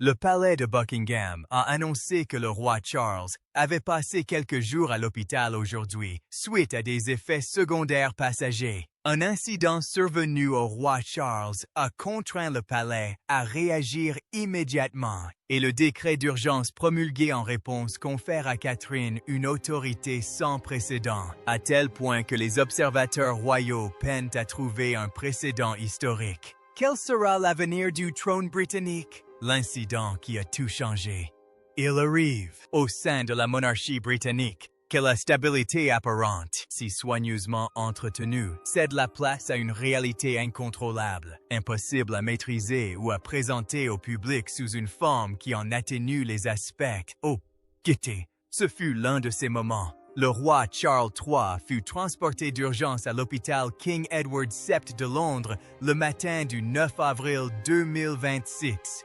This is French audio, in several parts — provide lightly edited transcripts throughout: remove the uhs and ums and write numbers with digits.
Le palais de Buckingham a annoncé que le roi Charles avait passé quelques jours à l'hôpital aujourd'hui suite à des effets secondaires passagers. Un incident survenu au roi Charles a contraint le palais à réagir immédiatement et le décret d'urgence promulgué en réponse confère à Catherine une autorité sans précédent, à tel point que les observateurs royaux peinent à trouver un précédent historique. Quel sera l'avenir du trône britannique? L'incident qui a tout changé. Il arrive, au sein de la monarchie britannique, que la stabilité apparente, si soigneusement entretenue, cède la place à une réalité incontrôlable, impossible à maîtriser ou à présenter au public sous une forme qui en atténue les aspects. Oh, guettez, ce fut l'un de ces moments. Le roi Charles III fut transporté d'urgence à l'hôpital King Edward VII de Londres le matin du 9 avril 2026.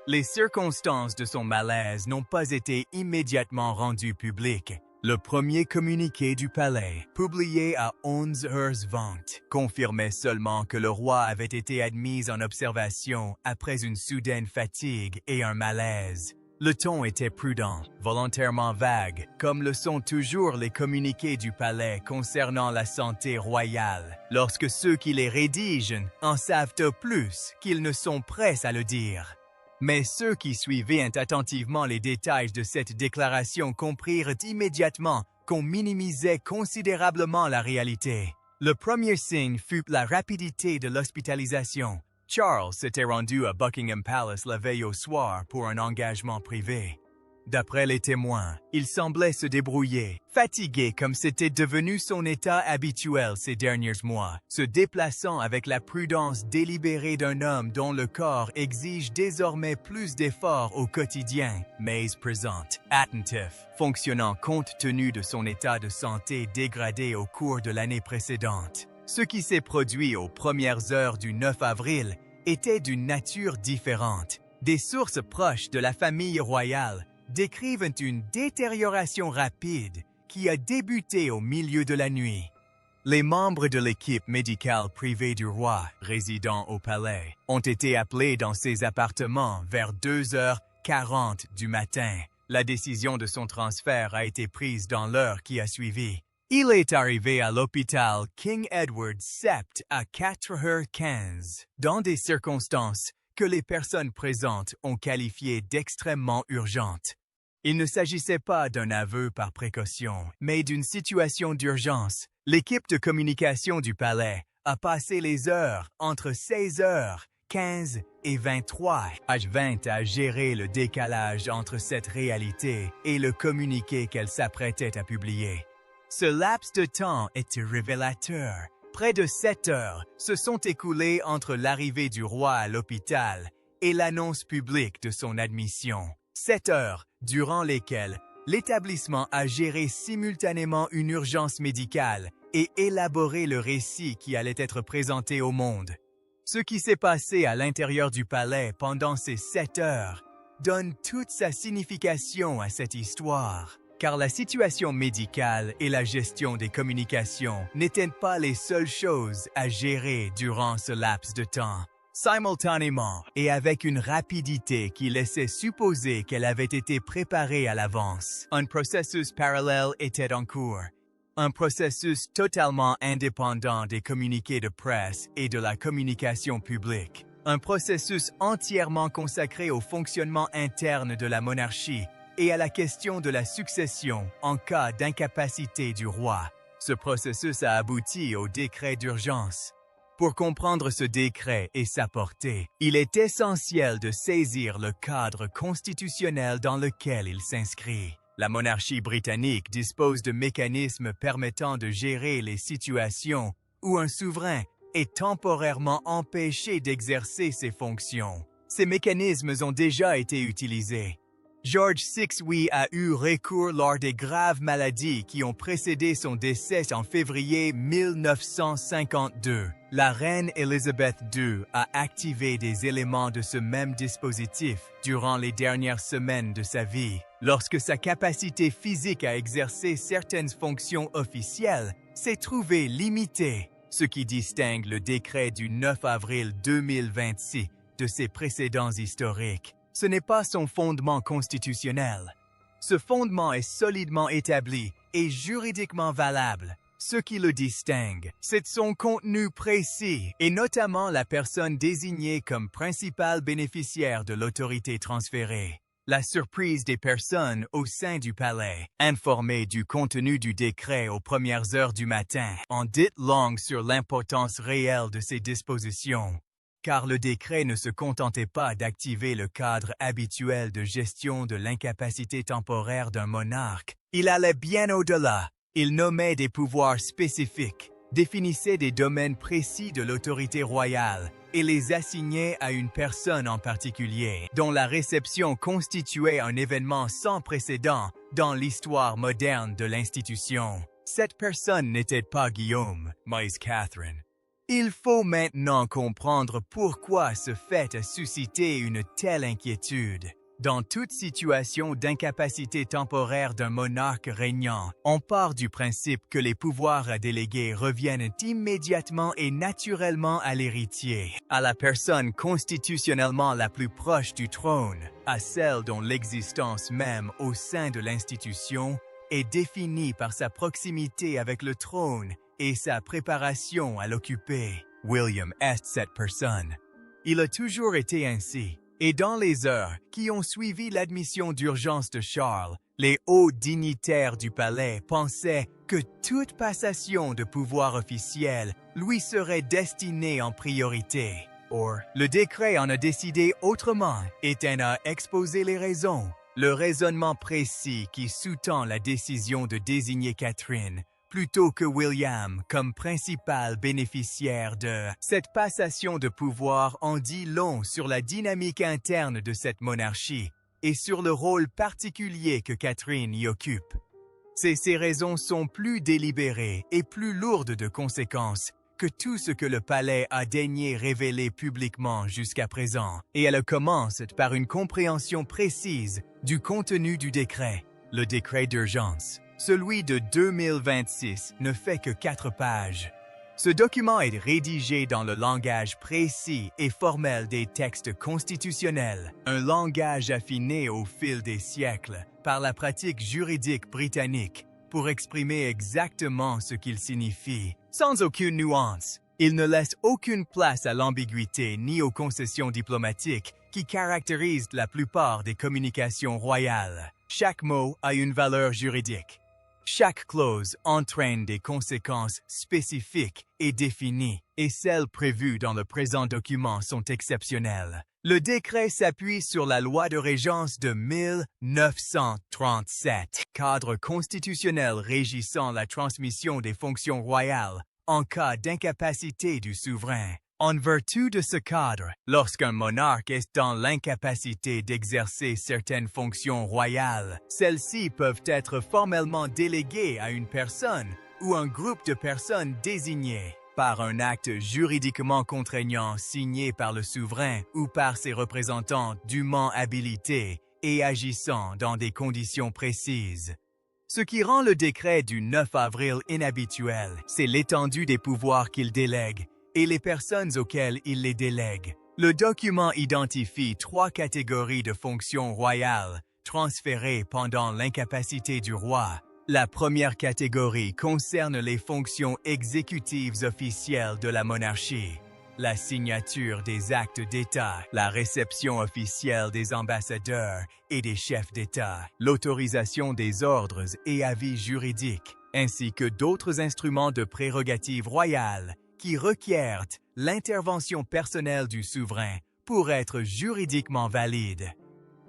Les circonstances de son malaise n'ont pas été immédiatement rendues publiques. Le premier communiqué du palais, publié à 11h20, confirmait seulement que le roi avait été admis en observation après une soudaine fatigue et un malaise. Le ton était prudent, volontairement vague, comme le sont toujours les communiqués du palais concernant la santé royale, lorsque ceux qui les rédigent en savent plus qu'ils ne sont prêts à le dire. Mais ceux qui suivaient attentivement les détails de cette déclaration comprirent immédiatement qu'on minimisait considérablement la réalité. Le premier signe fut la rapidité de l'hospitalisation. Charles s'était rendu à Buckingham Palace la veille au soir pour un engagement privé. D'après les témoins, il semblait se débrouiller, fatigué comme c'était devenu son état habituel ces derniers mois, se déplaçant avec la prudence délibérée d'un homme dont le corps exige désormais plus d'efforts au quotidien, mais présente, attentif, fonctionnant compte tenu de son état de santé dégradé au cours de l'année précédente. Ce qui s'est produit aux premières heures du 9 avril était d'une nature différente. Des sources proches de la famille royale décrivent une détérioration rapide qui a débuté au milieu de la nuit. Les membres de l'équipe médicale privée du roi, résidant au palais, ont été appelés dans ses appartements vers 2h40 du matin. La décision de son transfert a été prise dans l'heure qui a suivi. Il est arrivé à l'hôpital King Edward VII à 4h15, dans des circonstances que les personnes présentes ont qualifiées d'extrêmement urgentes. Il ne s'agissait pas d'un aveu par précaution, mais d'une situation d'urgence. L'équipe de communication du palais a passé les heures entre 16h15 et 23h20 à gérer le décalage entre cette réalité et le communiqué qu'elle s'apprêtait à publier. Ce laps de temps était révélateur. Près de 7 heures se sont écoulées entre l'arrivée du roi à l'hôpital et l'annonce publique de son admission. 7 heures durant lesquelles l'établissement a géré simultanément une urgence médicale et élaboré le récit qui allait être présenté au monde. Ce qui s'est passé à l'intérieur du palais pendant ces 7 heures donne toute sa signification à cette histoire. Car la situation médicale et la gestion des communications n'étaient pas les seules choses à gérer durant ce laps de temps. Simultanément et avec une rapidité qui laissait supposer qu'elle avait été préparée à l'avance, un processus parallèle était en cours. Un processus totalement indépendant des communiqués de presse et de la communication publique. Un processus entièrement consacré au fonctionnement interne de la monarchie et à la question de la succession en cas d'incapacité du roi. Ce processus a abouti au décret d'urgence. Pour comprendre ce décret et sa portée, il est essentiel de saisir le cadre constitutionnel dans lequel il s'inscrit. La monarchie britannique dispose de mécanismes permettant de gérer les situations où un souverain est temporairement empêché d'exercer ses fonctions. Ces mécanismes ont déjà été utilisés. George VI a eu recours lors des graves maladies qui ont précédé son décès en février 1952. La reine Elizabeth II a activé des éléments de ce même dispositif durant les dernières semaines de sa vie, lorsque sa capacité physique à exercer certaines fonctions officielles s'est trouvée limitée, ce qui distingue le décret du 9 avril 2026 de ses précédents historiques. ce n'est pas son fondement constitutionnel. Ce fondement est solidement établi et juridiquement valable. Ce qui le distingue, c'est son contenu précis et notamment la personne désignée comme principal bénéficiaire de l'autorité transférée. La surprise des personnes au sein du palais, informées du contenu du décret aux premières heures du matin, en dit long sur l'importance réelle de ces dispositions. Car le décret ne se contentait pas d'activer le cadre habituel de gestion de l'incapacité temporaire d'un monarque, il allait bien au-delà. Il nommait des pouvoirs spécifiques, définissait des domaines précis de l'autorité royale et les assignait à une personne en particulier, dont la réception constituait un événement sans précédent dans l'histoire moderne de l'institution. Cette personne n'était pas Guillaume, mais Catherine. Il faut maintenant comprendre pourquoi ce fait a suscité une telle inquiétude. Dans toute situation d'incapacité temporaire d'un monarque régnant, on part du principe que les pouvoirs à déléguer reviennent immédiatement et naturellement à l'héritier, à la personne constitutionnellement la plus proche du trône, à celle dont l'existence même au sein de l'institution est définie par sa proximité avec le trône et sa préparation à l'occuper. William est cette personne. Il a toujours été ainsi. Et dans les heures qui ont suivi l'admission d'urgence de Charles, les hauts dignitaires du palais pensaient que toute passation de pouvoir officiel lui serait destinée en priorité. Or, le décret en a décidé autrement et en a exposé les raisons. Le raisonnement précis qui sous-tend la décision de désigner Catherine plutôt que William comme principal bénéficiaire de cette passation de pouvoir en dit long sur la dynamique interne de cette monarchie et sur le rôle particulier que Catherine y occupe. Ces raisons sont plus délibérées et plus lourdes de conséquences que tout ce que le palais a daigné révéler publiquement jusqu'à présent, et elles commencent par une compréhension précise du contenu du décret, le décret d'urgence. Celui de 2026 ne fait que 4 pages. Ce document est rédigé dans le langage précis et formel des textes constitutionnels, un langage affiné au fil des siècles par la pratique juridique britannique pour exprimer exactement ce qu'il signifie, sans aucune nuance. Il ne laisse aucune place à l'ambiguïté ni aux concessions diplomatiques qui caractérisent la plupart des communications royales. Chaque mot a une valeur juridique. Chaque clause entraîne des conséquences spécifiques et définies, et celles prévues dans le présent document sont exceptionnelles. Le décret s'appuie sur la loi de régence de 1937, cadre constitutionnel régissant la transmission des fonctions royales en cas d'incapacité du souverain. En vertu de ce cadre, lorsqu'un monarque est dans l'incapacité d'exercer certaines fonctions royales, celles-ci peuvent être formellement déléguées à une personne ou un groupe de personnes désignées par un acte juridiquement contraignant signé par le souverain ou par ses représentants dûment habilités et agissant dans des conditions précises. Ce qui rend le décret du 9 avril inhabituel, c'est l'étendue des pouvoirs qu'il délègue et les personnes auxquelles il les délègue. Le document identifie 3 catégories de fonctions royales transférées pendant l'incapacité du roi. La première catégorie concerne les fonctions exécutives officielles de la monarchie. La signature des actes d'État, la réception officielle des ambassadeurs et des chefs d'État, l'autorisation des ordres et avis juridiques, ainsi que d'autres instruments de prérogatives royales qui requièrent l'intervention personnelle du souverain pour être juridiquement valides.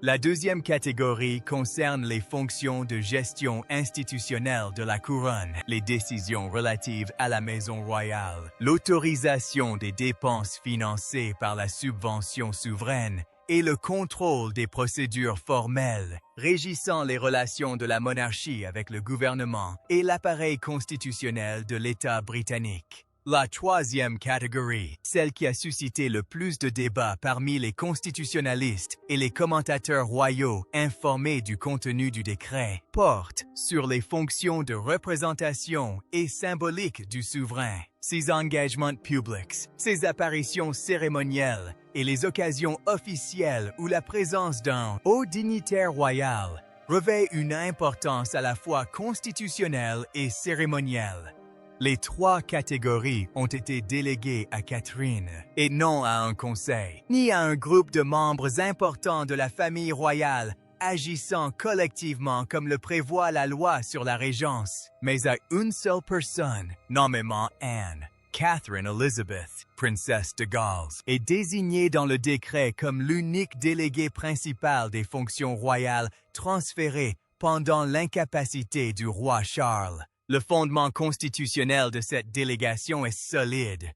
La deuxième catégorie concerne les fonctions de gestion institutionnelle de la couronne, les décisions relatives à la maison royale, l'autorisation des dépenses financées par la subvention souveraine et le contrôle des procédures formelles régissant les relations de la monarchie avec le gouvernement et l'appareil constitutionnel de l'État britannique. La troisième catégorie, celle qui a suscité le plus de débats parmi les constitutionnalistes et les commentateurs royaux informés du contenu du décret, porte sur les fonctions de représentation et symbolique du souverain, ses engagements publics, ses apparitions cérémonielles et les occasions officielles où la présence d'un haut dignitaire royal revêt une importance à la fois constitutionnelle et cérémonielle. Les trois catégories ont été déléguées à Catherine, et non à un conseil, ni à un groupe de membres importants de la famille royale agissant collectivement comme le prévoit la loi sur la régence, mais à une seule personne, nommément Anne. Catherine Elizabeth, princesse de Galles, est désignée dans le décret comme l'unique déléguée principale des fonctions royales transférées pendant l'incapacité du roi Charles. Le fondement constitutionnel de cette délégation est solide.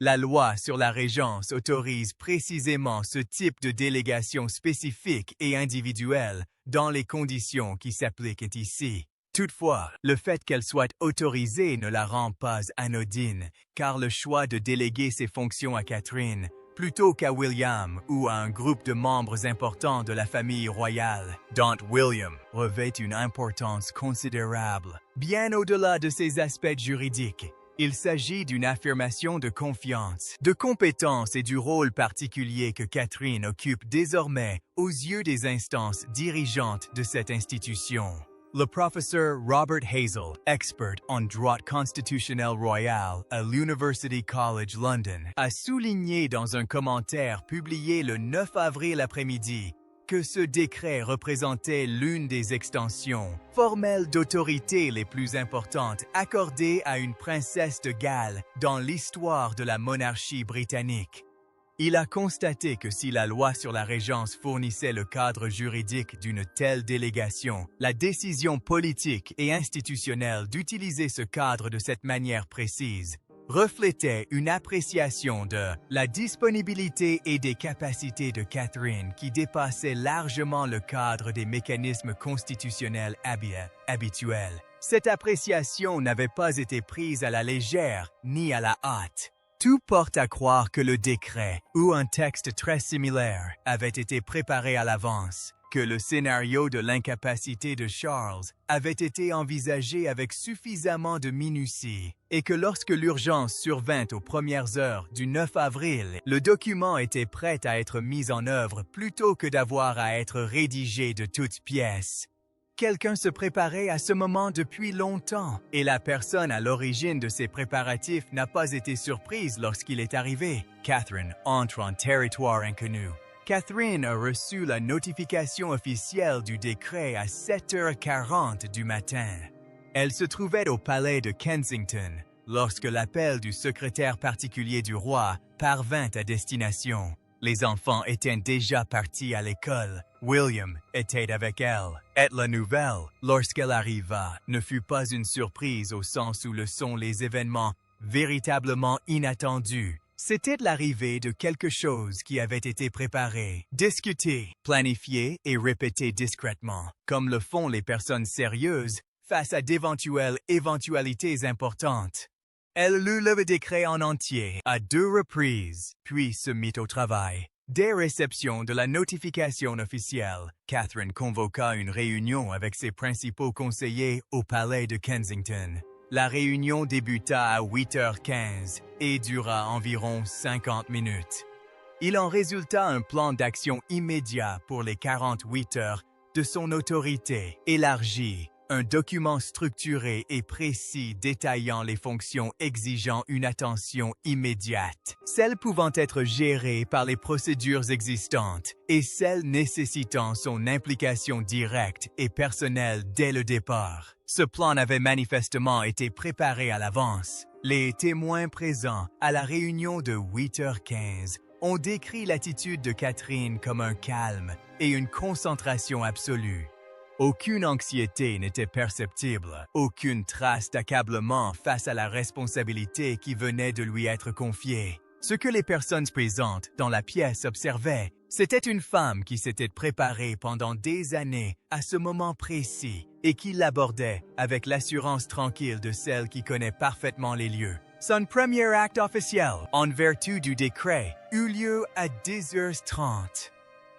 La loi sur la régence autorise précisément ce type de délégation spécifique et individuelle dans les conditions qui s'appliquent ici. Toutefois, le fait qu'elle soit autorisée ne la rend pas anodine, car le choix de déléguer ses fonctions à Catherine, plutôt qu'à William ou à un groupe de membres importants de la famille royale, dont William revêt une importance considérable. Bien au-delà de ses aspects juridiques, il s'agit d'une affirmation de confiance, de compétence et du rôle particulier que Catherine occupe désormais aux yeux des instances dirigeantes de cette institution. Le professeur Robert Hazel, expert en droit constitutionnel royal à l'University College London, a souligné dans un commentaire publié le 9 avril après-midi que ce décret représentait l'une des extensions formelles d'autorité les plus importantes accordées à une princesse de Galles dans l'histoire de la monarchie britannique. Il a constaté que si la loi sur la régence fournissait le cadre juridique d'une telle délégation, la décision politique et institutionnelle d'utiliser ce cadre de cette manière précise reflétait une appréciation de la disponibilité et des capacités de Catherine qui dépassait largement le cadre des mécanismes constitutionnels habituels. Cette appréciation n'avait pas été prise à la légère ni à la hâte. Tout porte à croire que le décret, ou un texte très similaire, avait été préparé à l'avance, que le scénario de l'incapacité de Charles avait été envisagé avec suffisamment de minutie, et que lorsque l'urgence survint aux premières heures du 9 avril, le document était prêt à être mis en œuvre plutôt que d'avoir à être rédigé de toutes pièces. Quelqu'un se préparait à ce moment depuis longtemps, et la personne à l'origine de ces préparatifs n'a pas été surprise lorsqu'il est arrivé. Catherine entre en territoire inconnu. Catherine a reçu la notification officielle du décret à 7h40 du matin. Elle se trouvait au palais de Kensington lorsque l'appel du secrétaire particulier du roi parvint à destination. Les enfants étaient déjà partis à l'école. William était avec elle. Et la nouvelle, lorsqu'elle arriva, ne fut pas une surprise au sens où le sont les événements véritablement inattendus. C'était l'arrivée de quelque chose qui avait été préparé, discuté, planifié et répété discrètement, comme le font les personnes sérieuses face à d'éventuelles éventualités importantes. Elle lut le décret en entier à 2 reprises, puis se mit au travail. Dès réception de la notification officielle, Catherine convoqua une réunion avec ses principaux conseillers au palais de Kensington. La réunion débuta à 8h15 et dura environ 50 minutes. Il en résulta un plan d'action immédiat pour les 48 heures de son autorité élargie, un document structuré et précis détaillant les fonctions exigeant une attention immédiate, celles pouvant être gérées par les procédures existantes et celles nécessitant son implication directe et personnelle dès le départ. Ce plan avait manifestement été préparé à l'avance. Les témoins présents à la réunion de 8h15 ont décrit l'attitude de Catherine comme un calme et une concentration absolue. Aucune anxiété n'était perceptible, aucune trace d'accablement face à la responsabilité qui venait de lui être confiée. Ce que les personnes présentes dans la pièce observaient, c'était une femme qui s'était préparée pendant des années à ce moment précis et qui l'abordait avec l'assurance tranquille de celle qui connaît parfaitement les lieux. Son premier acte officiel, en vertu du décret, eut lieu à 10h30.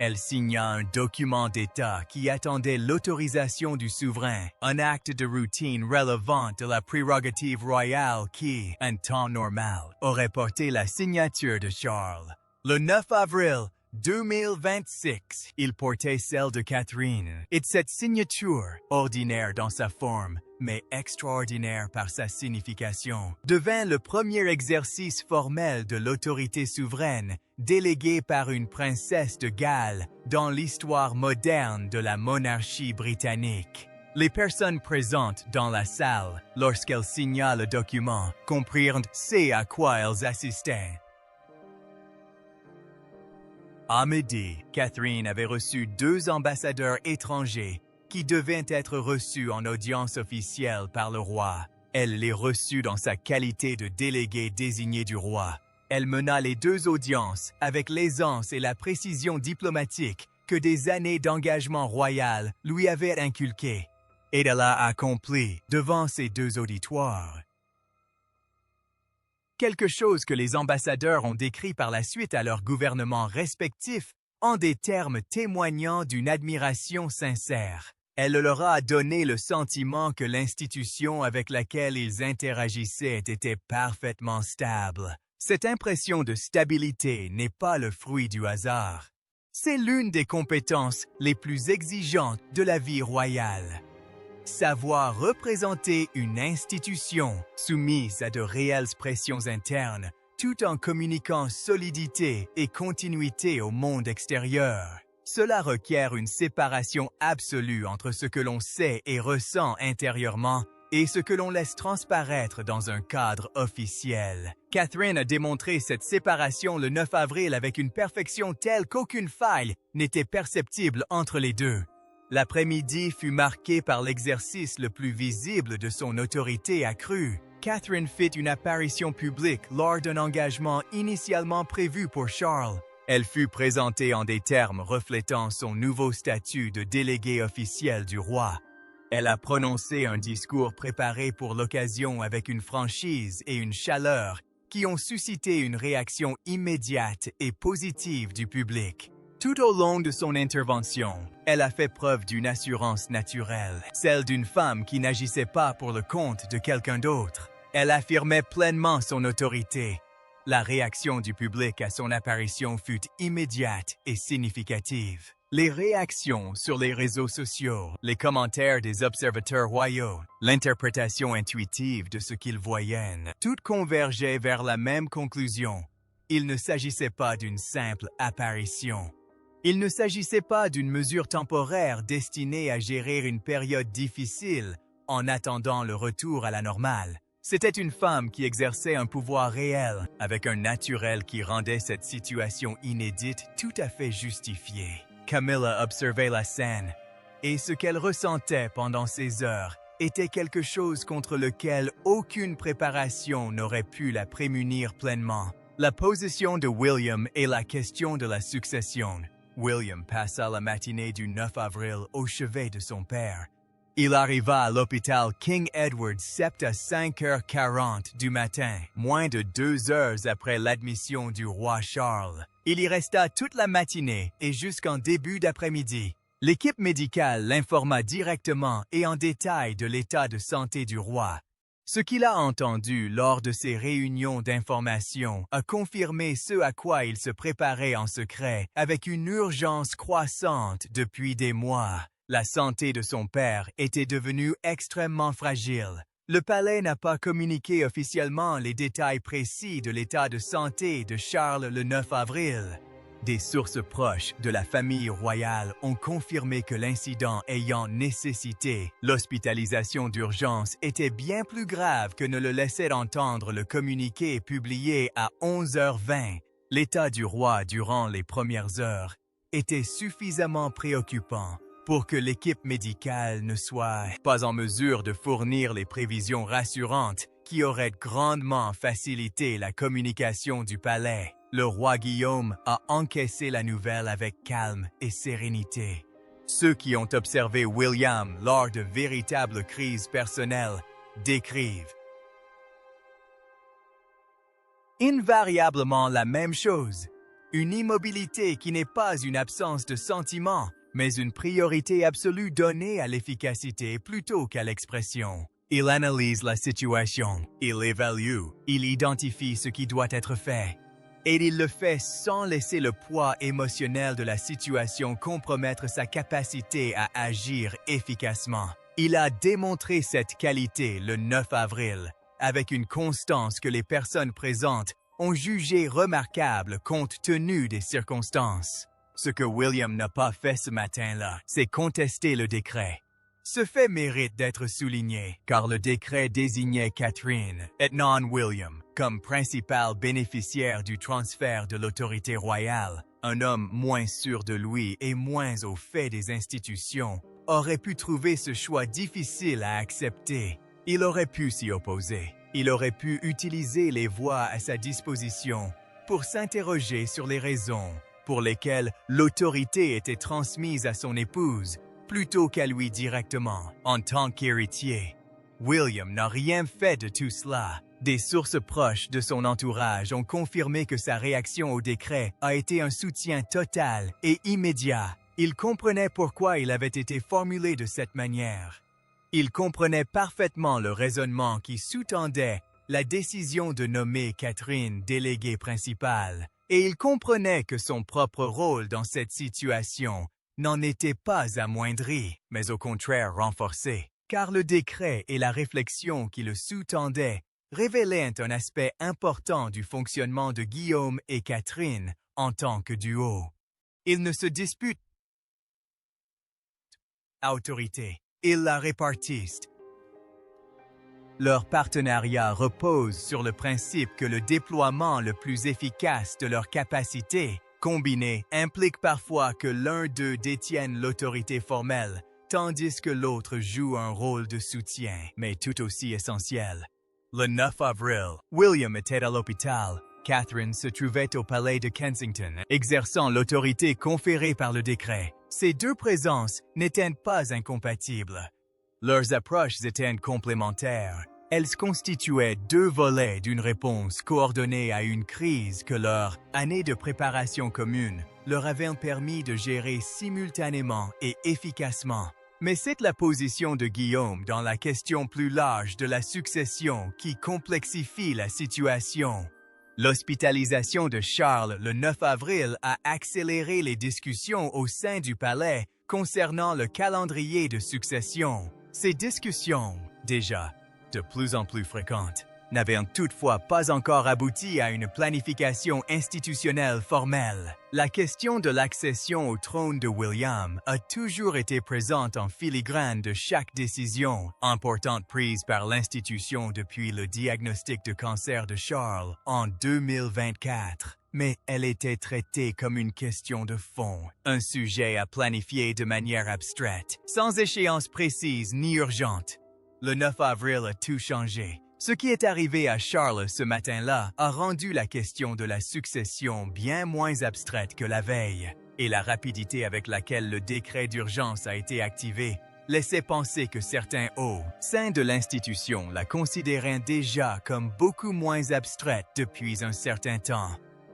Elle signa un document d'État qui attendait l'autorisation du souverain, un acte de routine relevant de la prérogative royale qui, en temps normal, aurait porté la signature de Charles. Le 9 avril 2026, il portait celle de Catherine. Et cette signature, ordinaire dans sa forme, mais extraordinaire par sa signification, devint le premier exercice formel de l'autorité souveraine déléguée par une princesse de Galles dans l'histoire moderne de la monarchie britannique. Les personnes présentes dans la salle, lorsqu'elle signa le document, comprirent ce à quoi elles assistaient. À midi, Catherine avait reçu 2 ambassadeurs étrangers qui devaient être reçus en audience officielle par le roi. Elle les reçut dans sa qualité de déléguée désignée du roi. Elle mena les 2 audiences avec l'aisance et la précision diplomatique que des années d'engagement royal lui avaient inculquées. Et elle a accompli devant ces 2 auditoires quelque chose que les ambassadeurs ont décrit par la suite à leurs gouvernements respectifs en des termes témoignant d'une admiration sincère. Elle leur a donné le sentiment que l'institution avec laquelle ils interagissaient était parfaitement stable. Cette impression de stabilité n'est pas le fruit du hasard. C'est l'une des compétences les plus exigeantes de la vie royale. Savoir représenter une institution soumise à de réelles pressions internes, tout en communiquant solidité et continuité au monde extérieur. Cela requiert une séparation absolue entre ce que l'on sait et ressent intérieurement et ce que l'on laisse transparaître dans un cadre officiel. Catherine a démontré cette séparation le 9 avril avec une perfection telle qu'aucune faille n'était perceptible entre les deux. L'après-midi fut marqué par l'exercice le plus visible de son autorité accrue. Catherine fit une apparition publique lors d'un engagement initialement prévu pour Charles. Elle fut présentée en des termes reflétant son nouveau statut de déléguée officielle du roi. Elle a prononcé un discours préparé pour l'occasion avec une franchise et une chaleur qui ont suscité une réaction immédiate et positive du public. Tout au long de son intervention, elle a fait preuve d'une assurance naturelle, celle d'une femme qui n'agissait pas pour le compte de quelqu'un d'autre. Elle affirmait pleinement son autorité. La réaction du public à son apparition fut immédiate et significative. Les réactions sur les réseaux sociaux, les commentaires des observateurs royaux, l'interprétation intuitive de ce qu'ils voyaient, toutes convergeaient vers la même conclusion. Il ne s'agissait pas d'une simple apparition. Il ne s'agissait pas d'une mesure temporaire destinée à gérer une période difficile en attendant le retour à la normale. C'était une femme qui exerçait un pouvoir réel, avec un naturel qui rendait cette situation inédite tout à fait justifiée. Camilla observait la scène, et ce qu'elle ressentait pendant ces heures était quelque chose contre lequel aucune préparation n'aurait pu la prémunir pleinement. La position de William et la question de la succession. William passa la matinée du 9 avril au chevet de son père. Il arriva à l'hôpital King Edward VII à 5h40 du matin, moins de 2 heures après l'admission du roi Charles. Il y resta toute la matinée et jusqu'en début d'après-midi. L'équipe médicale l'informa directement et en détail de l'état de santé du roi. Ce qu'il a entendu lors de ces réunions d'information a confirmé ce à quoi il se préparait en secret avec une urgence croissante depuis des mois. La santé de son père était devenue extrêmement fragile. Le palais n'a pas communiqué officiellement les détails précis de l'état de santé de Charles le 9 avril. Des sources proches de la famille royale ont confirmé que l'incident ayant nécessité l'hospitalisation d'urgence était bien plus grave que ne le laissait entendre le communiqué publié à 11h20. L'état du roi durant les premières heures était suffisamment préoccupant pour que l'équipe médicale ne soit pas en mesure de fournir les prévisions rassurantes qui auraient grandement facilité la communication du palais. Le roi Guillaume a encaissé la nouvelle avec calme et sérénité. Ceux qui ont observé William lors de véritables crises personnelles décrivent invariablement la même chose. Une immobilité qui n'est pas une absence de sentiment, mais une priorité absolue donnée à l'efficacité plutôt qu'à l'expression. Il analyse la situation, il évalue, il identifie ce qui doit être fait. et il le fait sans laisser le poids émotionnel de la situation compromettre sa capacité à agir efficacement. Il a démontré cette qualité le 9 avril, avec une constance que les personnes présentes ont jugée remarquable compte tenu des circonstances. Ce que William n'a pas fait ce matin-là, c'est contester le décret. Ce fait mérite d'être souligné, car le décret désignait Catherine, et non William, comme principal bénéficiaire du transfert de l'autorité royale. Un homme moins sûr de lui et moins au fait des institutions aurait pu trouver ce choix difficile à accepter. Il aurait pu s'y opposer. Il aurait pu utiliser les voies à sa disposition pour s'interroger sur les raisons pour lesquelles l'autorité était transmise à son épouse plutôt qu'à lui directement, en tant qu'héritier. William n'a rien fait de tout cela. Des sources proches de son entourage ont confirmé que sa réaction au décret a été un soutien total et immédiat. Il comprenait pourquoi il avait été formulé de cette manière. Il comprenait parfaitement le raisonnement qui sous-tendait la décision de nommer Catherine déléguée principale, et il comprenait que son propre rôle dans cette situation n'en était pas amoindri, mais au contraire renforcé, car le décret et la réflexion qui le sous-tendaient révélaient un aspect important du fonctionnement de Guillaume et Catherine en tant que duo. Ils ne se disputent à autorité, ils la répartissent. Leur partenariat repose sur le principe que le déploiement le plus efficace de leurs capacités combinée implique parfois que l'un d'eux détienne l'autorité formelle, tandis que l'autre joue un rôle de soutien, mais tout aussi essentiel. Le 9 avril, William était à l'hôpital. Catherine se trouvait au palais de Kensington, exerçant l'autorité conférée par le décret. Ces deux présences n'étaient pas incompatibles. Leurs approches étaient complémentaires. Elles constituaient deux volets d'une réponse coordonnée à une crise que leur année de préparation commune leur avait permis de gérer simultanément et efficacement. Mais c'est la position de Guillaume dans la question plus large de la succession qui complexifie la situation. L'hospitalisation de Charles le 9 avril a accéléré les discussions au sein du palais concernant le calendrier de succession. Ces discussions, déjà de plus en plus fréquentes, n'avaient toutefois pas encore abouti à une planification institutionnelle formelle. La question de l'accession au trône de William a toujours été présente en filigrane de chaque décision importante prise par l'institution depuis le diagnostic de cancer de Charles en 2024. Mais elle était traitée comme une question de fond, un sujet à planifier de manière abstraite, sans échéance précise ni urgente. Le 9 avril a tout changé. Ce qui est arrivé à Charles ce matin-là a rendu la question de la succession bien moins abstraite que la veille, et la rapidité avec laquelle le décret d'urgence a été activé laissait penser que certains hauts sein de l'institution la considéraient déjà comme beaucoup moins abstraite depuis un certain temps.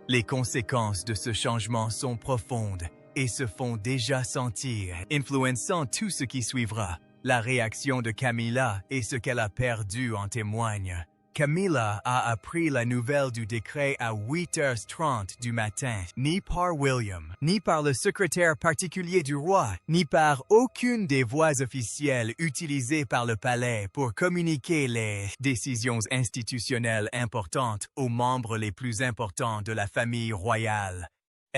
Les conséquences de ce changement sont profondes et se font déjà sentir, influençant tout ce qui suivra. La réaction de Camilla et ce qu'elle a perdu en témoignent. Camilla a appris la nouvelle du décret à 8h30 du matin, ni par William, ni par le secrétaire particulier du roi, ni par aucune des voies officielles utilisées par le palais pour communiquer les décisions institutionnelles importantes aux membres les plus importants de la famille royale.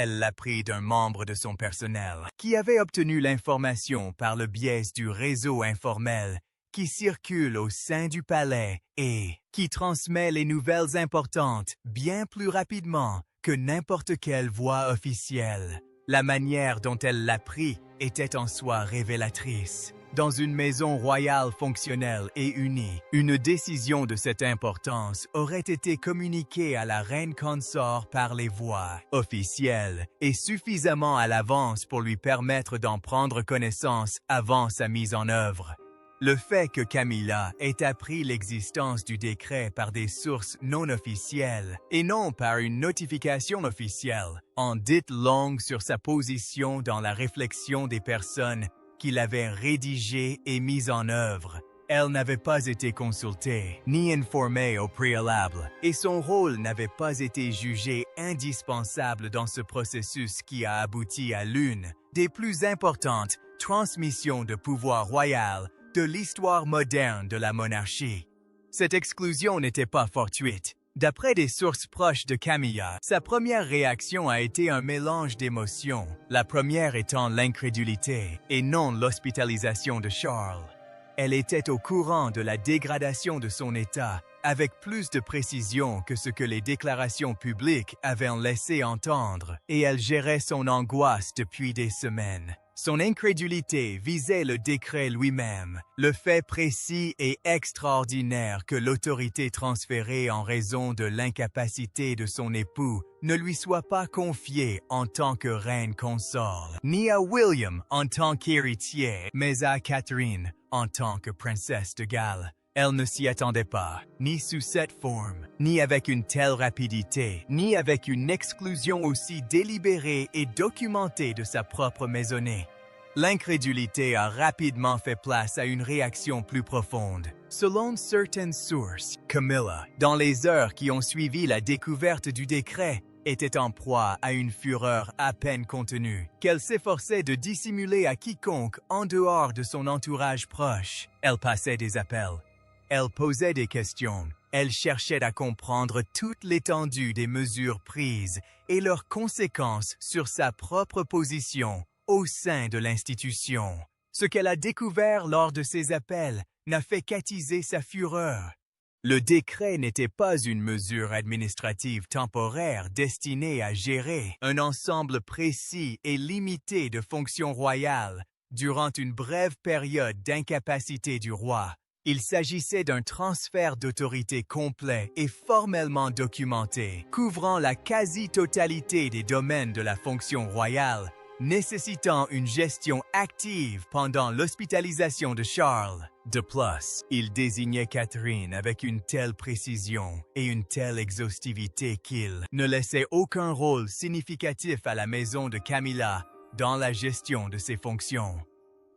Elle l'apprit d'un membre de son personnel qui avait obtenu l'information par le biais du réseau informel qui circule au sein du palais et qui transmet les nouvelles importantes bien plus rapidement que n'importe quelle voie officielle. La manière dont elle l'apprit était en soi révélatrice. Dans une maison royale fonctionnelle et unie, une décision de cette importance aurait été communiquée à la reine consort par les voies officielles et suffisamment à l'avance pour lui permettre d'en prendre connaissance avant sa mise en œuvre. Le fait que Camilla ait appris l'existence du décret par des sources non officielles et non par une notification officielle en dit long sur sa position dans la réflexion des personnes qu'il avait rédigé et mis en œuvre. Elle n'avait pas été consultée ni informée au préalable, et son rôle n'avait pas été jugé indispensable dans ce processus qui a abouti à l'une des plus importantes transmissions de pouvoir royal de l'histoire moderne de la monarchie. Cette exclusion n'était pas fortuite. D'après des sources proches de Camilla, sa première réaction a été un mélange d'émotions, la première étant l'incrédulité et non l'hospitalisation de Charles. Elle était au courant de la dégradation de son état, avec plus de précision que ce que les déclarations publiques avaient en laissé entendre, et elle gérait son angoisse depuis des semaines. Son incrédulité visait le décret lui-même, le fait précis et extraordinaire que l'autorité transférée en raison de l'incapacité de son époux ne lui soit pas confiée en tant que reine consort, ni à William en tant qu'héritier, mais à Catherine en tant que princesse de Galles. Elle ne s'y attendait pas, ni sous cette forme, ni avec une telle rapidité, ni avec une exclusion aussi délibérée et documentée de sa propre maisonnée. L'incrédulité a rapidement fait place à une réaction plus profonde. Selon certaines sources, Camilla, dans les heures qui ont suivi la découverte du décret, était en proie à une fureur à peine contenue, qu'elle s'efforçait de dissimuler à quiconque en dehors de son entourage proche. Elle passait des appels. Elle posait des questions. Elle cherchait à comprendre toute l'étendue des mesures prises et leurs conséquences sur sa propre position au sein de l'institution. Ce qu'elle a découvert lors de ces appels n'a fait qu'attiser sa fureur. Le décret n'était pas une mesure administrative temporaire destinée à gérer un ensemble précis et limité de fonctions royales durant une brève période d'incapacité du roi. Il s'agissait d'un transfert d'autorité complet et formellement documenté, couvrant la quasi-totalité des domaines de la fonction royale, nécessitant une gestion active pendant l'hospitalisation de Charles. De plus, il désignait Catherine avec une telle précision et une telle exhaustivité qu'il ne laissait aucun rôle significatif à la maison de Camilla dans la gestion de ses fonctions.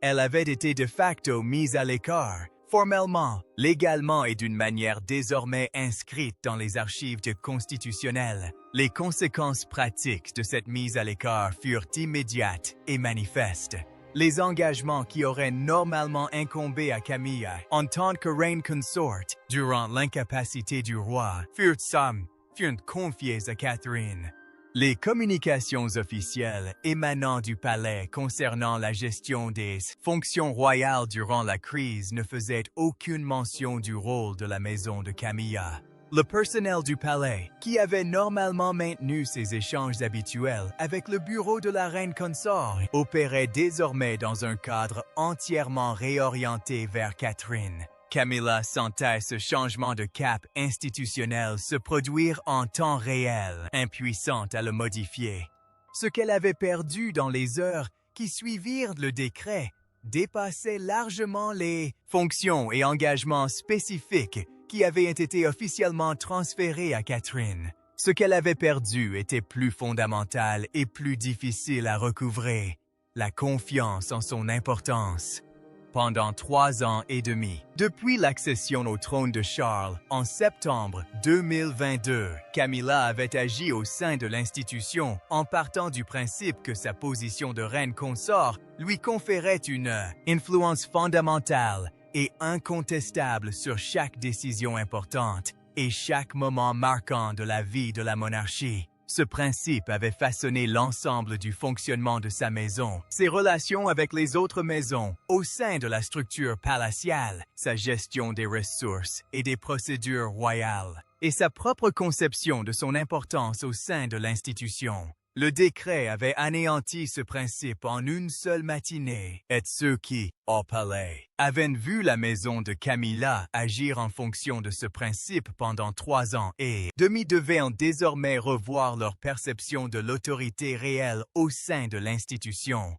Elle avait été de facto mise à l'écart, formellement, légalement et d'une manière désormais inscrite dans les archives constitutionnelles. Les conséquences pratiques de cette mise à l'écart furent immédiates et manifestes. Les engagements qui auraient normalement incombé à Camilla en tant que reine consort durant l'incapacité du roi furent confiés à Catherine. Les communications officielles émanant du palais concernant la gestion des fonctions royales durant la crise ne faisaient aucune mention du rôle de la maison de Camilla. Le personnel du palais, qui avait normalement maintenu ses échanges habituels avec le bureau de la reine consort, opérait désormais dans un cadre entièrement réorienté vers Catherine. Camilla sentait ce changement de cap institutionnel se produire en temps réel, impuissante à le modifier. Ce qu'elle avait perdu dans les heures qui suivirent le décret dépassait largement les fonctions et engagements spécifiques qui avaient été officiellement transférés à Catherine. Ce qu'elle avait perdu était plus fondamental et plus difficile à recouvrer, la confiance en son importance. Pendant 3 ans et demi, depuis l'accession au trône de Charles en septembre 2022, Camilla avait agi au sein de l'institution en partant du principe que sa position de reine consort lui conférait une influence fondamentale et incontestable sur chaque décision importante et chaque moment marquant de la vie de la monarchie. Ce principe avait façonné l'ensemble du fonctionnement de sa maison, ses relations avec les autres maisons au sein de la structure palatiale, sa gestion des ressources et des procédures royales, et sa propre conception de son importance au sein de l'institution. Le décret avait anéanti ce principe en une seule matinée, et ceux qui, au palais, avaient vu la maison de Camilla agir en fonction de ce principe pendant 3 ans et demi devaient désormais revoir leur perception de l'autorité réelle au sein de l'institution.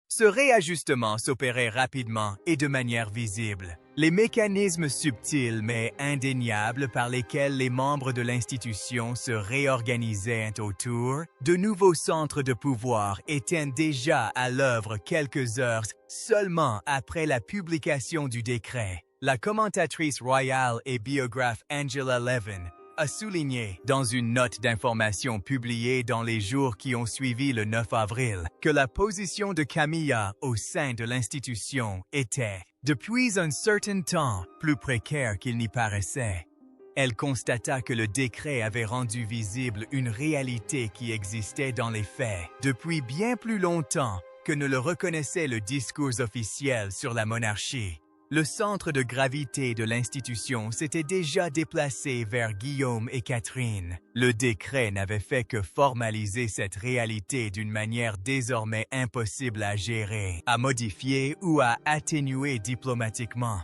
Ce réajustement s'opérait rapidement et de manière visible. Les mécanismes subtils mais indéniables par lesquels les membres de l'institution se réorganisaient autour de nouveaux centres de pouvoir étaient déjà à l'œuvre quelques heures seulement après la publication du décret. La commentatrice royale et biographe Angela Levin a souligné dans une note d'information publiée dans les jours qui ont suivi le 9 avril que la position de Camilla au sein de l'institution était, depuis un certain temps, plus précaire qu'il n'y paraissait. Elle constata que le décret avait rendu visible une réalité qui existait dans les faits depuis bien plus longtemps que ne le reconnaissait le discours officiel sur la monarchie. Le centre de gravité de l'institution s'était déjà déplacé vers Guillaume et Catherine. Le décret n'avait fait que formaliser cette réalité d'une manière désormais impossible à gérer, à modifier ou à atténuer diplomatiquement.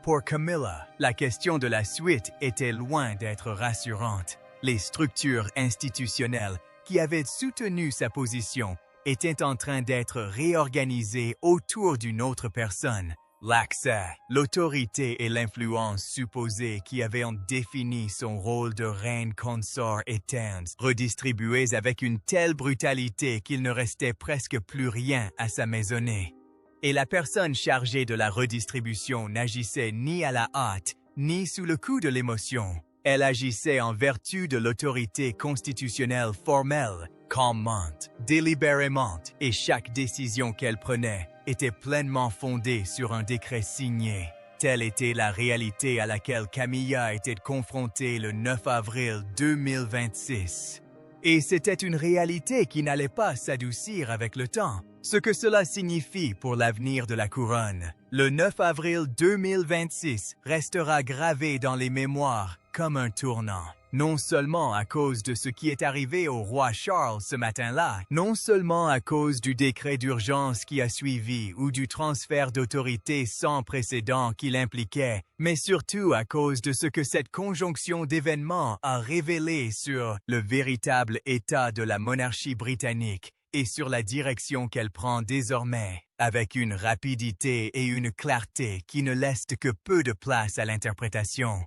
Pour Camilla, la question de la suite était loin d'être rassurante. Les structures institutionnelles qui avaient soutenu sa position étaient en train d'être réorganisées autour d'une autre personne. L'accès, l'autorité et l'influence supposées qui avaient défini son rôle de reine consort étaient redistribuées avec une telle brutalité qu'il ne restait presque plus rien à sa maisonnée. Et la personne chargée de la redistribution n'agissait ni à la hâte, ni sous le coup de l'émotion. Elle agissait en vertu de l'autorité constitutionnelle formelle, calmement, délibérément, et chaque décision qu'elle prenait était pleinement fondée sur un décret signé. Telle était la réalité à laquelle Camilla était confrontée le 9 avril 2026. Et c'était une réalité qui n'allait pas s'adoucir avec le temps. Ce que cela signifie pour l'avenir de la couronne. Le 9 avril 2026 restera gravé dans les mémoires comme un tournant. Non seulement à cause de ce qui est arrivé au roi Charles ce matin-là, non seulement à cause du décret d'urgence qui a suivi ou du transfert d'autorité sans précédent qu'il impliquait, mais surtout à cause de ce que cette conjonction d'événements a révélé sur le véritable état de la monarchie britannique et sur la direction qu'elle prend désormais, avec une rapidité et une clarté qui ne laissent que peu de place à l'interprétation.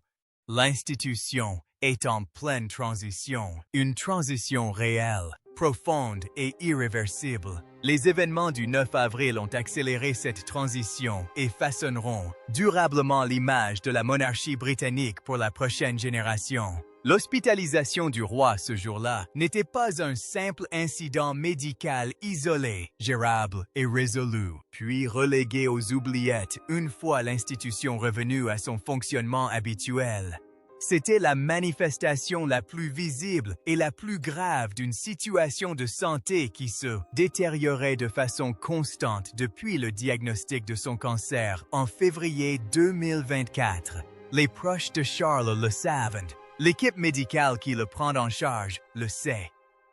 L'institution est en pleine transition, une transition réelle, profonde et irréversible. Les événements du 9 avril ont accéléré cette transition et façonneront durablement l'image de la monarchie britannique pour la prochaine génération. L'hospitalisation du roi ce jour-là n'était pas un simple incident médical isolé, gérable et résolu, puis relégué aux oubliettes une fois l'institution revenue à son fonctionnement habituel. C'était la manifestation la plus visible et la plus grave d'une situation de santé qui se détériorait de façon constante depuis le diagnostic de son cancer en février 2024. Les proches de Charles le savent. L'équipe médicale qui le prend en charge le sait.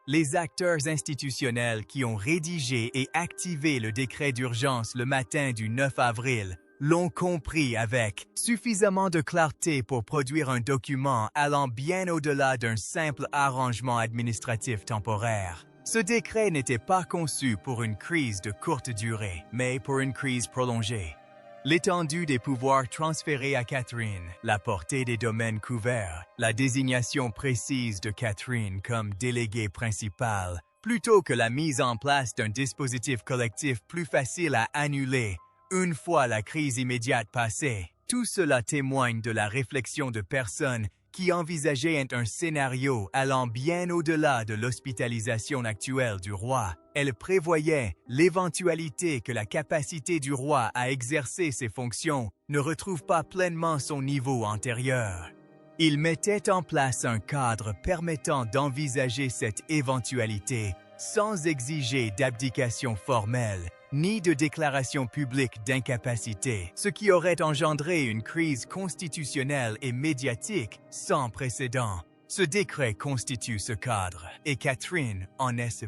Les acteurs institutionnels qui ont rédigé et activé le décret d'urgence le matin du 9 avril l'ont compris avec suffisamment de clarté pour produire un document allant bien au-delà d'un simple arrangement administratif temporaire. Ce décret n'était pas conçu pour une crise de courte durée, mais pour une crise prolongée. L'étendue des pouvoirs transférés à Catherine, la portée des domaines couverts, la désignation précise de Catherine comme déléguée principale, plutôt que la mise en place d'un dispositif collectif plus facile à annuler une fois la crise immédiate passée. Tout cela témoigne de la réflexion de personnes qui envisageaient un scénario allant bien au-delà de l'hospitalisation actuelle du roi. Elle prévoyait l'éventualité que la capacité du roi à exercer ses fonctions ne retrouve pas pleinement son niveau antérieur. Il mettait en place un cadre permettant d'envisager cette éventualité sans exiger d'abdication formelle ni de déclaration publique d'incapacité, ce qui aurait engendré une crise constitutionnelle et médiatique sans précédent. Ce décret constitue ce cadre, et Catherine en est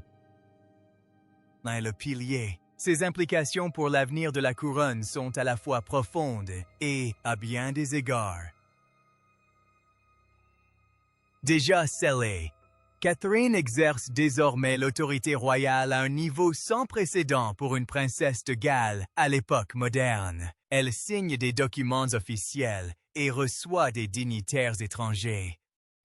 le pilier. Ses implications pour l'avenir de la couronne sont à la fois profondes et, à bien des égards, déjà scellées. Catherine exerce désormais l'autorité royale à un niveau sans précédent pour une princesse de Galles à l'époque moderne. Elle signe des documents officiels et reçoit des dignitaires étrangers.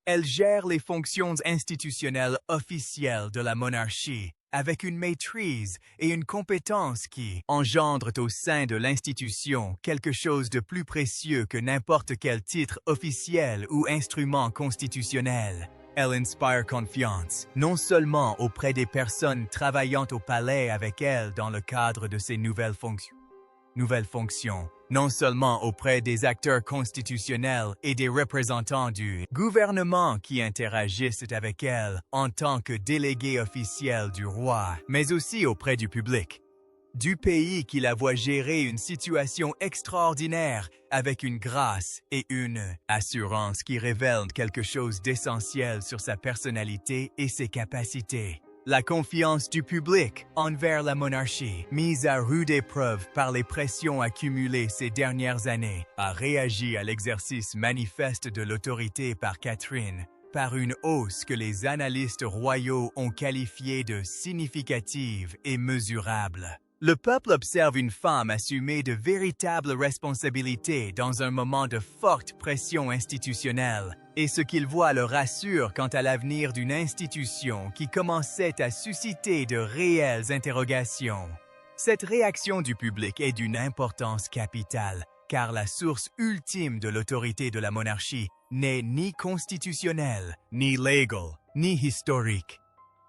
Elle gère les fonctions institutionnelles officielles de la monarchie, avec une maîtrise et une compétence qui engendrent au sein de l'institution quelque chose de plus précieux que n'importe quel titre officiel ou instrument constitutionnel. Elle inspire confiance, non seulement auprès des personnes travaillant au palais avec elle dans le cadre de ses nouvelles fonctions, non seulement auprès des acteurs constitutionnels et des représentants du gouvernement qui interagissent avec elle en tant que délégués officiels du roi, mais aussi auprès du public, du pays qui la voit gérer une situation extraordinaire avec une grâce et une assurance qui révèlent quelque chose d'essentiel sur sa personnalité et ses capacités. La confiance du public envers la monarchie, mise à rude épreuve par les pressions accumulées ces dernières années, a réagi à l'exercice manifeste de l'autorité par Catherine, par une hausse que les analystes royaux ont qualifiée de significative et mesurable. Le peuple observe une femme assumer de véritables responsabilités dans un moment de forte pression institutionnelle, et ce qu'il voit le rassure quant à l'avenir d'une institution qui commençait à susciter de réelles interrogations. Cette réaction du public est d'une importance capitale, car la source ultime de l'autorité de la monarchie n'est ni constitutionnelle, ni légale, ni historique.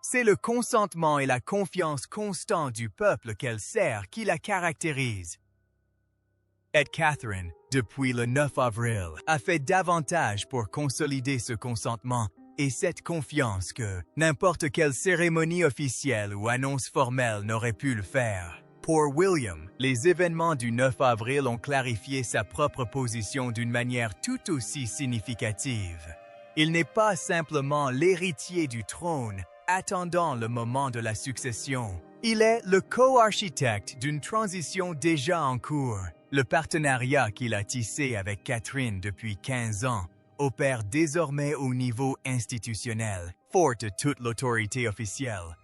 C'est le consentement et la confiance constante du peuple qu'elle sert qui la caractérise. Et Catherine, depuis le 9 avril, a fait davantage pour consolider ce consentement et cette confiance que n'importe quelle cérémonie officielle ou annonce formelle n'aurait pu le faire. Pour William, les événements du 9 avril ont clarifié sa propre position d'une manière tout aussi significative. Il n'est pas simplement l'héritier du trône, attendant le moment de la succession. Il est le co-architecte d'une transition déjà en cours. Le partenariat qu'il a tissé avec Catherine depuis 15 ans opère désormais au niveau institutionnel, fort de toute l'autorité officielle.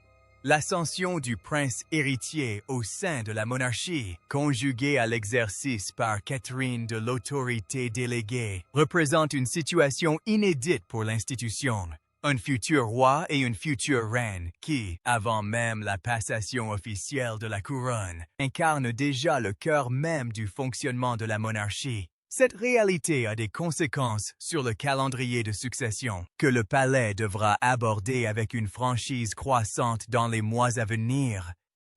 L'ascension du prince héritier au sein de la monarchie, conjuguée à l'exercice par Catherine de l'autorité déléguée, représente une situation inédite pour l'institution. Un futur roi et une future reine qui, avant même la passation officielle de la couronne, incarnent déjà le cœur même du fonctionnement de la monarchie. Cette réalité a des conséquences sur le calendrier de succession que le palais devra aborder avec une franchise croissante dans les mois à venir.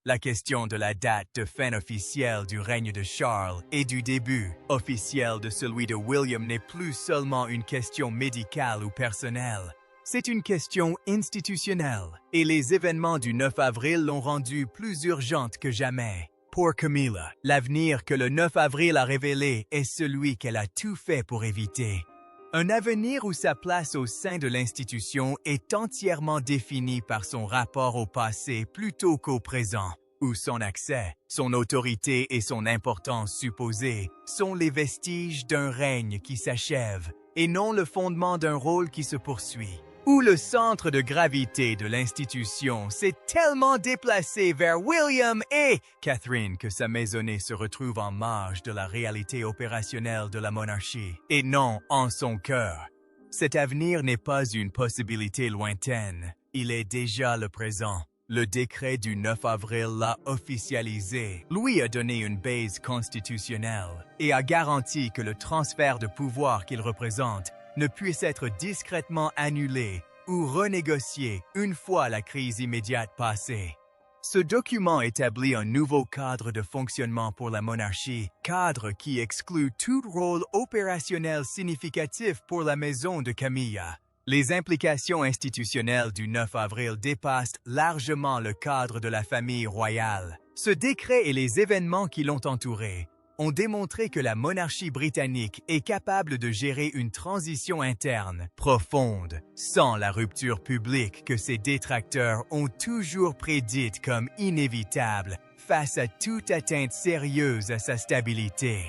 La question de la date de fin officielle du règne de Charles et du début officiel de celui de William n'est plus seulement une question médicale ou personnelle. C'est une question institutionnelle, et les événements du 9 avril l'ont rendue plus urgente que jamais. Pour Camilla, l'avenir que le 9 avril a révélé est celui qu'elle a tout fait pour éviter. Un avenir où sa place au sein de l'institution est entièrement défini par son rapport au passé plutôt qu'au présent, où son accès, son autorité et son importance supposée sont les vestiges d'un règne qui s'achève, et non le fondement d'un rôle qui se poursuit. Où le centre de gravité de l'institution s'est tellement déplacé vers William et Catherine que sa maisonnée se retrouve en marge de la réalité opérationnelle de la monarchie, et non en son cœur. Cet avenir n'est pas une possibilité lointaine, il est déjà le présent. Le décret du 9 avril l'a officialisé, lui a donné une base constitutionnelle et a garanti que le transfert de pouvoir qu'il représente ne puisse être discrètement annulé ou renégocié une fois la crise immédiate passée. Ce document établit un nouveau cadre de fonctionnement pour la monarchie, cadre qui exclut tout rôle opérationnel significatif pour la maison de Camilla. Les implications institutionnelles du 9 avril dépassent largement le cadre de la famille royale. Ce décret et les événements qui l'ont entouré ont démontré que la monarchie britannique est capable de gérer une transition interne profonde, sans la rupture publique que ses détracteurs ont toujours prédite comme inévitable face à toute atteinte sérieuse à sa stabilité.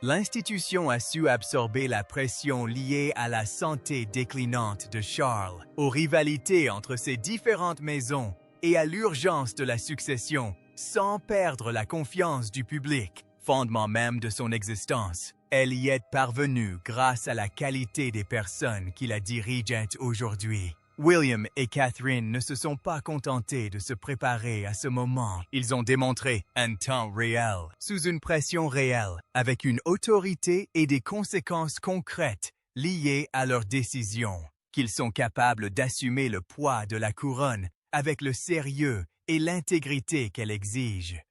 L'institution a su absorber la pression liée à la santé déclinante de Charles, aux rivalités entre ses différentes maisons et à l'urgence de la succession, sans perdre la confiance du public, fondement même de son existence. Elle y est parvenue grâce à la qualité des personnes qui la dirigent aujourd'hui. William et Catherine ne se sont pas contentés de se préparer à ce moment. Ils ont démontré un temps réel, sous une pression réelle, avec une autorité et des conséquences concrètes liées à leurs décisions, qu'ils sont capables d'assumer le poids de la couronne avec le sérieux et l'intégrité qu'elle exige.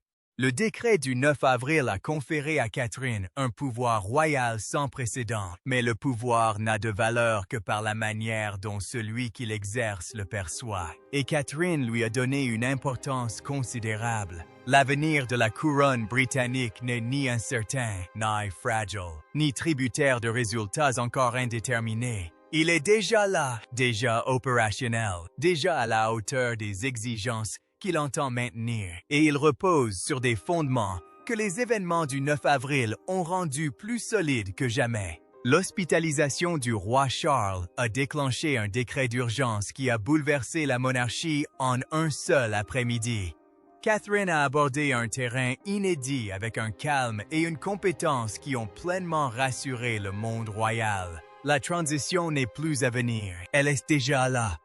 Le décret du 9 avril a conféré à Catherine un pouvoir royal sans précédent, mais le pouvoir n'a de valeur que par la manière dont celui qui l'exerce le perçoit. Et Catherine lui a donné une importance considérable. L'avenir de la couronne britannique n'est ni incertain, ni fragile, ni tributaire de résultats encore indéterminés. Il est déjà là, déjà opérationnel, déjà à la hauteur des exigences qu'il entend maintenir, et il repose sur des fondements que les événements du 9 avril ont rendus plus solides que jamais. L'hospitalisation du roi Charles a déclenché un décret d'urgence qui a bouleversé la monarchie en un seul après-midi. Catherine a abordé un terrain inédit avec un calme et une compétence qui ont pleinement rassuré le monde royal. La transition n'est plus à venir, elle est déjà là.